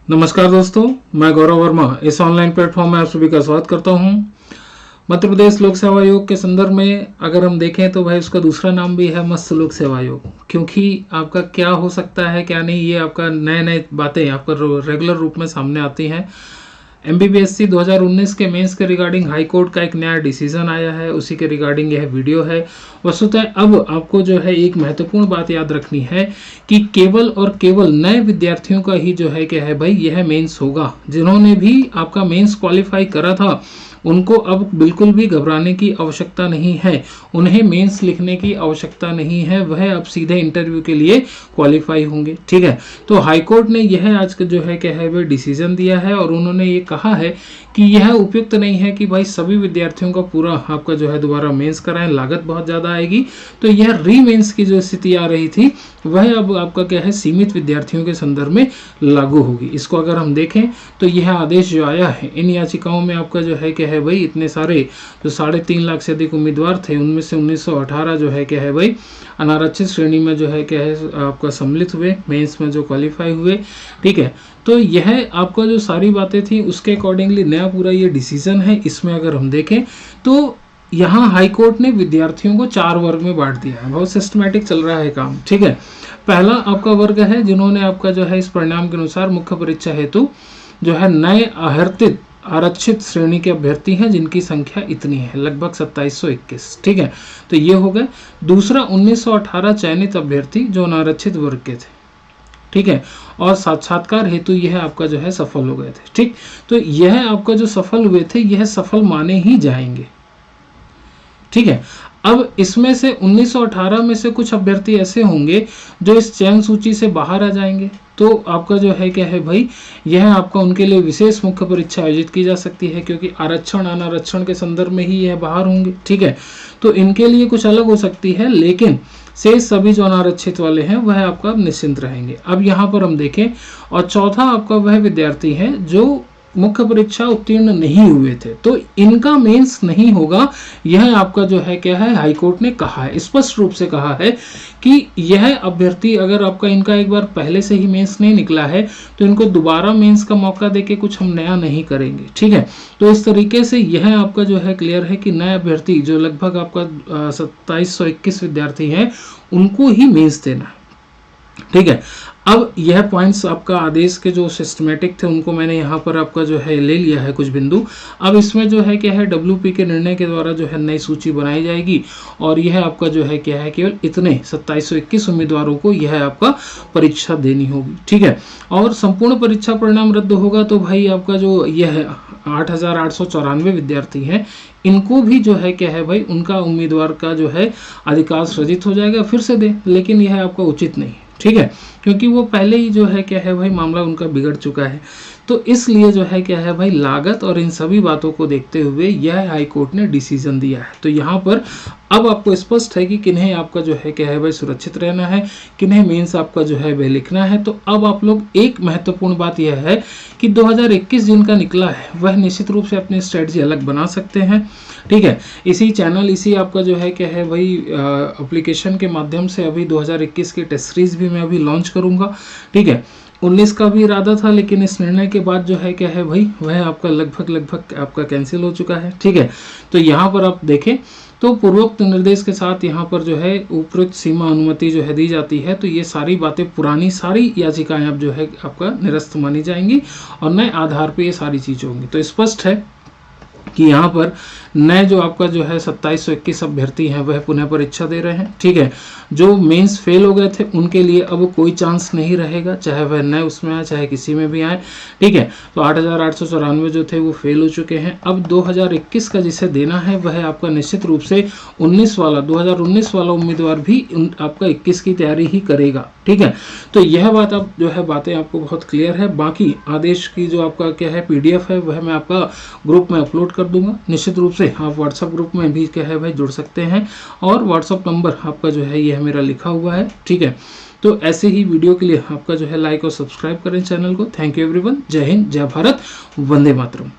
नमस्कार दोस्तों, मैं गौरव वर्मा इस ऑनलाइन प्लेटफॉर्म में आप सभी का स्वागत करता हूं। मध्य प्रदेश लोक सेवा आयोग के संदर्भ में अगर हम देखें तो भाई उसका दूसरा नाम भी है मत्स्य लोक सेवा आयोग, क्योंकि आपका क्या हो सकता है क्या नहीं, ये आपका नए नए बातें आपका रेगुलर रूप में सामने आती हैं। MBBSC 2019 के मेंस के रिगार्डिंग हाई कोर्ट का एक नया डिसीजन आया है, उसी के रिगार्डिंग यह वीडियो है। वस्तुतः अब आपको जो है एक महत्वपूर्ण बात याद रखनी है कि केवल और केवल नए विद्यार्थियों का ही जो है क्या है भाई यह मेंस होगा। जिन्होंने भी आपका मेंस क्वालिफाई करा था उनको अब बिल्कुल भी घबराने की आवश्यकता नहीं है, उन्हें मेंस लिखने की आवश्यकता नहीं है, वह अब सीधे इंटरव्यू के लिए क्वालिफाई होंगे। ठीक है, तो हाईकोर्ट ने यह आज का जो है क्या है वह डिसीजन दिया है और उन्होंने ये कहा है कि यह उपयुक्त नहीं है कि भाई सभी विद्यार्थियों का पूरा आपका जो है दोबारा मेंस कराएं, लागत बहुत ज़्यादा आएगी। तो यह री मेंस की जो स्थिति आ रही थी वह अब आपका क्या है सीमित विद्यार्थियों के संदर्भ में लागू होगी। इसको अगर हम देखें तो यह आदेश जो आया है इन याचिकाओं में आपका जो है क्या है भाई इतने सारे जो 3.5 लाख से अधिक उम्मीदवार थे उनमें से 1918 जो है क्या है भाई अनारक्षित श्रेणी में जो है क्या है आपका सम्मिलित हुए, मेंस में जो क्वालिफाई हुए। ठीक है, तो यह आपका जो सारी बातें थी उसके अकॉर्डिंगली नया पूरा ये डिसीजन है। इसमें अगर हम देखें तो यहाँ हाईकोर्ट ने विद्यार्थियों को 4 वर्ग में बांट दिया है, बहुत सिस्टमैटिक चल रहा है काम। ठीक है, पहला आपका वर्ग है जिन्होंने आपका जो है इस परिणाम के अनुसार मुख्य परीक्षा हेतु जो है नए आहर्तित आरक्षित श्रेणी के अभ्यर्थी हैं जिनकी संख्या इतनी है लगभग 2721। ठीक है, तो ये हो गए। दूसरा 1918 चयनित अभ्यर्थी जो अनारक्षित वर्ग के थे। ठीक है, और साक्षात्कार हेतु यह आपका जो है सफल हो गए थे। ठीक, तो यह आपका जो सफल हुए थे यह सफल माने ही जाएंगे। ठीक है, अब इसमें से 1918 में से कुछ अभ्यर्थी ऐसे होंगे जो इस चयन सूची से बाहर आ जाएंगे, तो आपका जो है क्या है भाई यह आपका उनके लिए विशेष मुख्य परीक्षा आयोजित की जा सकती है, क्योंकि आरक्षण अनारक्षण के संदर्भ में ही यह बाहर होंगे। ठीक है, तो इनके लिए कुछ अलग हो सकती है, लेकिन शेष सभी जो अनारक्षित वाले हैं वह आपका निश्चिंत रहेंगे। अब यहाँ पर हम देखें, और चौथा आपका वह विद्यार्थी है जो मुख्य परीक्षा उत्तीर्ण नहीं हुए थे, तो इनका मेंस नहीं होगा। यह आपका जो है क्या है हाईकोर्ट ने कहा है, स्पष्ट रूप से कहा है कि यह अभ्यर्थी अगर आपका इनका एक बार पहले से ही मेंस नहीं निकला है तो इनको दोबारा मेंस का मौका देके कुछ हम नया नहीं करेंगे। ठीक है, तो इस तरीके से यह आपका जो है क्लियर है कि नए अभ्यर्थी जो लगभग आपका 2721 विद्यार्थी हैं उनको ही मेंस देना है। ठीक है, अब यह पॉइंट्स आपका आदेश के जो सिस्टमेटिक थे उनको मैंने यहाँ पर आपका जो है ले लिया है कुछ बिंदु। अब इसमें जो है क्या है WP के निर्णय के द्वारा जो है नई सूची बनाई जाएगी और यह आपका जो है क्या है केवल इतने 2721 उम्मीदवारों को यह आपका परीक्षा देनी होगी। ठीक है, और संपूर्ण परीक्षा परिणाम रद्द होगा तो भाई आपका जो यह 8894 विद्यार्थी हैं इनको भी जो है क्या है भाई उनका उम्मीदवार का जो है अधिकार सृजित हो जाएगा, फिर से दे, लेकिन यह आपका उचित नहीं। ठीक है, क्योंकि वो पहले ही जो है क्या है भाई मामला उनका बिगड़ चुका है, तो इसलिए जो है क्या है भाई लागत और इन सभी बातों को देखते हुए यह हाई कोर्ट ने डिसीजन दिया है। तो यहाँ पर अब आपको स्पष्ट है कि किन्हें आपका जो है क्या है भाई सुरक्षित रहना है, किन्हें मेंस आपका जो है वह लिखना है। तो अब आप लोग एक महत्वपूर्ण बात यह है कि 2021 जिनका निकला है वह निश्चित रूप से अपनी स्ट्रेटजी अलग बना सकते हैं। ठीक है, इसी चैनल इसी आपका जो है क्या है भाई एप्लीकेशन के माध्यम से अभी 2021 की टेस्ट सीरीज भी मैं अभी लॉन्च करूंगा। ठीक है, 19 का भी इरादा था, लेकिन इस निर्णय के बाद जो है क्या है भाई वह आपका लगभग आपका कैंसिल हो चुका है। ठीक है, तो यहाँ पर आप देखें तो पूर्वोक्त निर्देश के साथ यहाँ पर जो है उपयुक्त सीमा अनुमति जो है दी जाती है, तो ये सारी बातें पुरानी सारी याचिकाएं अब जो है आपका निरस्त मानी जाएंगी और नए आधार पर ये सारी चीज़ें होंगी। तो स्पष्ट है कि यहाँ पर नए जो आपका जो है 2721 अभ्यर्थी हैं वह पुनः परीक्षा दे रहे हैं। ठीक है, जो मेंस फेल हो गए थे उनके लिए अब कोई चांस नहीं रहेगा, चाहे वह नए उसमें आए चाहे किसी में भी आए। ठीक है, तो 8894 जो थे वो फेल हो चुके हैं। अब 2021 का जिसे देना है वह आपका निश्चित रूप से 2019 वाला उम्मीदवार भी आपका 21 की तैयारी ही करेगा। ठीक है, तो यह बात अब जो है बातें आपको बहुत क्लियर है। बाकी आदेश की जो आपका क्या है PDF है वह मैं आपका ग्रुप में अपलोड कर दूंगा। निश्चित रूप से आप व्हाट्सएप ग्रुप में भी क्या है भाई जुड़ सकते हैं और व्हाट्सएप नंबर आपका जो है यह मेरा लिखा हुआ है। ठीक है, तो ऐसे ही वीडियो के लिए आपका जो है लाइक और सब्सक्राइब करें चैनल को। थैंक यू एवरीवन, जय हिंद, जय भारत, वंदे मातरम।